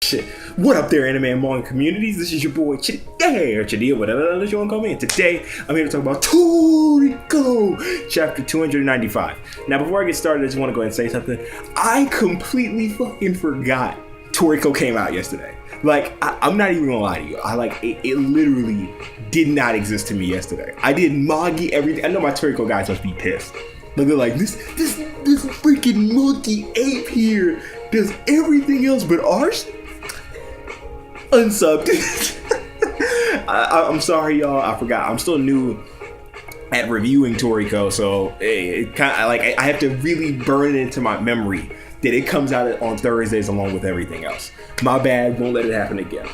Shit. What up there, anime and manga communities? This is your boy Chidea, or Chidea, whatever else you want to call me. And today, I'm here to talk about Toriko, chapter 295. Now, before I get started, I just want to go ahead and say something. I completely fucking forgot Toriko came out yesterday. Like, I'm not even gonna lie to you. It literally did not exist to me yesterday. I did Magi everything. I know my Toriko guys must be pissed. But they're like, this freaking monkey ape here does everything else but ours? Unsubbed. I'm sorry, y'all. I forgot. I'm still new at reviewing Toriko, so it kind of like I have to really burn it into my memory that it comes out on Thursdays along with everything else. My bad. Won't let it happen again.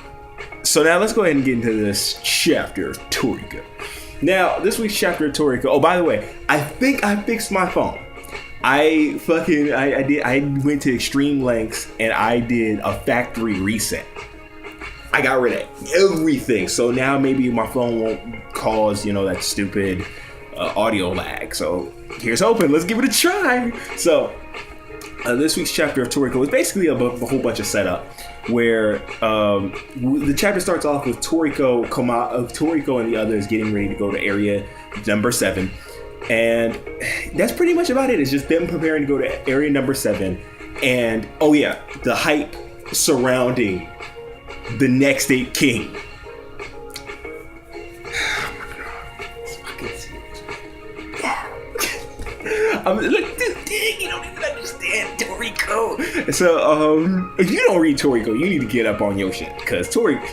So now let's go ahead and get into this chapter of Toriko. Now, this week's chapter of Toriko. Oh, by the way, I think I fixed my phone. I went to extreme lengths and I did a factory reset. I got rid of everything, so now maybe my phone won't cause, that stupid audio lag. So here's hoping. Let's give it a try. So this week's chapter of Toriko is basically a whole bunch of setup, where the chapter starts off with Toriko and the others getting ready to go to area number 7, and that's pretty much about it. It's just them preparing to go to area number 7, and oh yeah, the hype surrounding the next 8 king. Oh my god, it's fucking serious. You don't even understand Toriko. So, if you don't read Toriko, you need to get up on your shit, because Toriko,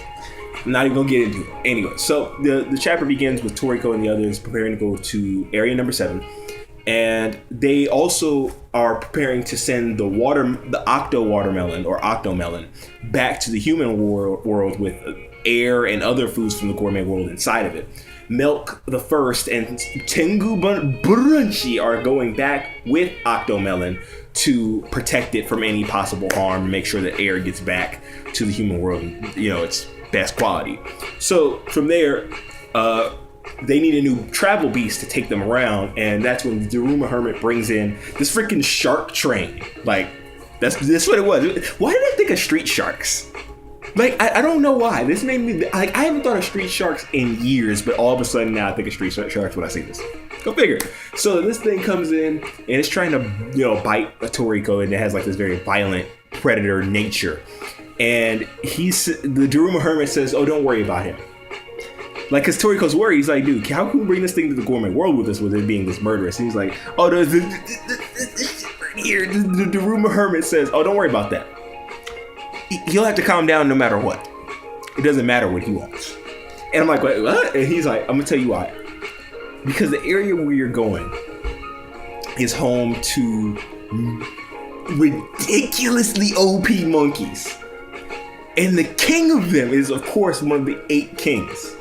I'm not even gonna get into it. Anyway, so the chapter begins with Toriko and the others preparing to go to area number 7. And they also are preparing to send the octo melon back to the human world with air and other foods from the gourmet world inside of it. Milk the First and Tengu Brunchi are going back with octo melon to protect it from any possible harm and make sure that air gets back to the human world in, its best quality. So from there, they need a new travel beast to take them around, and that's when the Daruma Hermit brings in this freaking shark train. Like, that's what it was. Why did I think of street sharks? Like, I don't know why. This made me, like, I haven't thought of street sharks in years, but all of a sudden now I think of street sharks when I see this. Go figure. So this thing comes in, and it's trying to, bite a Toriko, and it has like this very violent predator nature. And the Daruma Hermit says, oh, don't worry about him. Like, cause Toriko's worried. He's like, dude, how can we bring this thing to the gourmet world with us with it being this murderous? And he's like, oh, the Daruma Hermit says, oh, don't worry about that. He'll have to calm down no matter what. It doesn't matter what he wants. And I'm like, wait, what? And he's like, I'm gonna tell you why. Because the area where you're going is home to ridiculously OP monkeys. And the king of them is, of course, one of the 8 kings.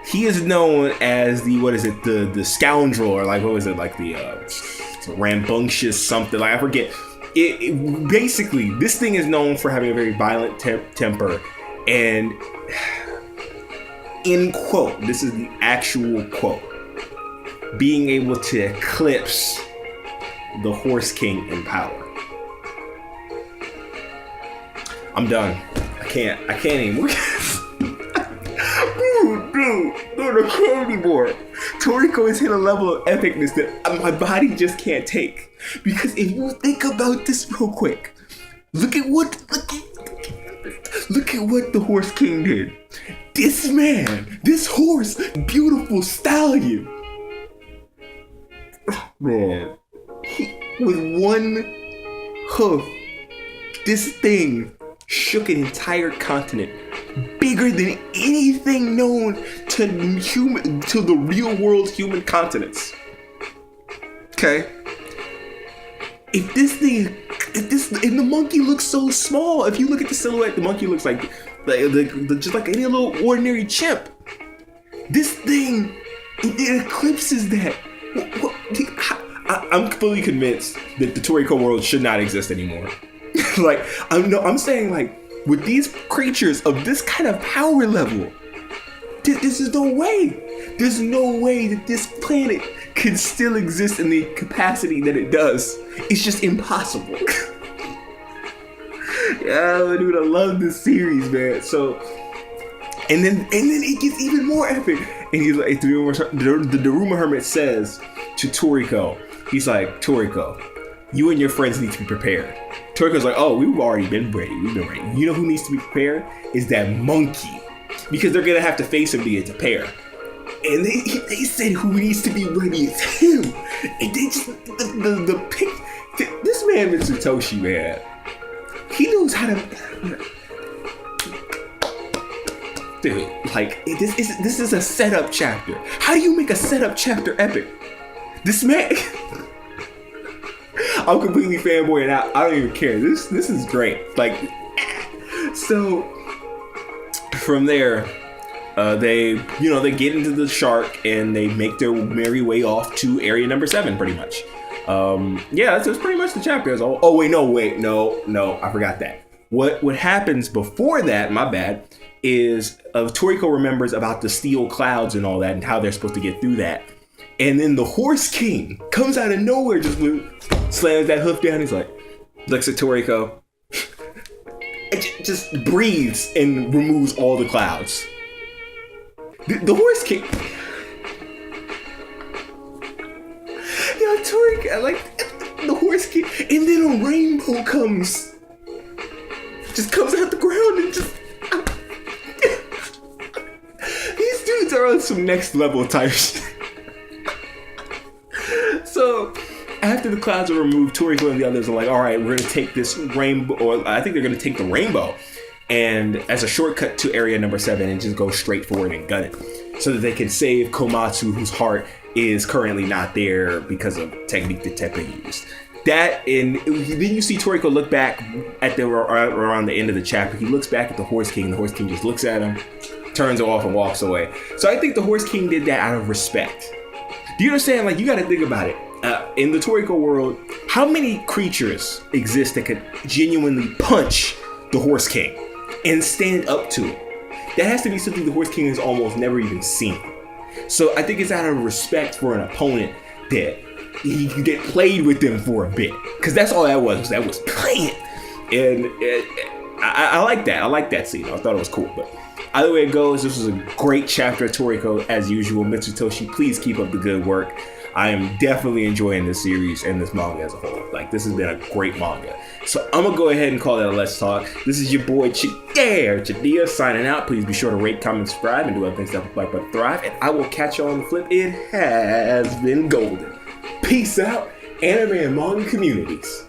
He is known as the scoundrel, or like, what was it, like the rambunctious something, like I forget. Basically, this thing is known for having a very violent temper, and in quote, this is the actual quote, being able to eclipse the Horse King in power. I'm done. I can't anymore. Dude, I can't anymore. Toriko is hit a level of epicness that my body just can't take. Because if you think about this real quick, look at what the Horse King did. This man, this horse, beautiful stallion, man, with one hoof, this thing shook an entire continent, bigger than anything known to the real world human continents. Okay? If the monkey looks so small, if you look at the silhouette, the monkey looks like just like any little ordinary chimp. This thing, it eclipses that. I'm fully convinced that the Toriko world should not exist anymore. Like, I'm saying, like, with these creatures of this kind of power level, this is no way. There's no way that this planet can still exist in the capacity that it does. It's just impossible. Yeah, dude, I love this series, man. So, and then it gets even more epic. And he's like, the Daruma Hermit says to Toriko, he's like, Toriko, you and your friends need to be prepared. Toriko's like, oh, we've already been ready. We've been ready. You know who needs to be prepared? Is that monkey. Because they're going to have to face him to get to pair. And they said who needs to be ready is him. And they just, the pick, this man, Mitsutoshi, man, he knows how to, dude, like, this is a setup chapter. How do you make a setup chapter epic? This man, I'm completely fanboying out. I don't even care. This is great. Like, so from there, they get into the shark and they make their merry way off to area number 7, pretty much. Yeah, that's pretty much the chapter. Oh wait, no, I forgot that. What happens before that, my bad, is Toriko remembers about the steel clouds and all that and how they're supposed to get through that. And then the Horse King comes out of nowhere, just slams that hoof down. He's like, looks at Toriko, just breathes and removes all the clouds. The Horse King. Yo, Toriko, like, the Horse King. And then a rainbow comes out the ground and just. These dudes are on some next level type shit. So, after the clouds are removed, Toriko and the others are like, all right, we're going to take this rainbow, or I think they're going to take the rainbow, and as a shortcut to area number 7 and just go straight forward and gun it, so that they can save Komatsu, whose heart is currently not there because of technique that Teppe used. That, and then you see Toriko look back at around the end of the chapter. He looks back at the Horse King. The Horse King just looks at him, turns off, and walks away. So I think the Horse King did that out of respect. Do you understand? Like, you got to think about it. In the Toriko world, how many creatures exist that could genuinely punch the Horse King and stand up to it? That has to be something the Horse King has almost never even seen. So I think it's out of respect for an opponent that he could get played with them for a bit. Because that's all that was playing. And I like that. I like that scene. I thought it was cool. But either way it goes, this was a great chapter of Toriko as usual. Mitsutoshi, please keep up the good work. I am definitely enjoying this series and this manga as a whole. Like, this has been a great manga. So I'm going to go ahead and call that a Let's Talk. This is your boy Chdeaaanime signing out. Please be sure to rate, comment, subscribe, and do other things to help like but thrive. And I will catch you on the flip. It has been golden. Peace out, anime and manga communities.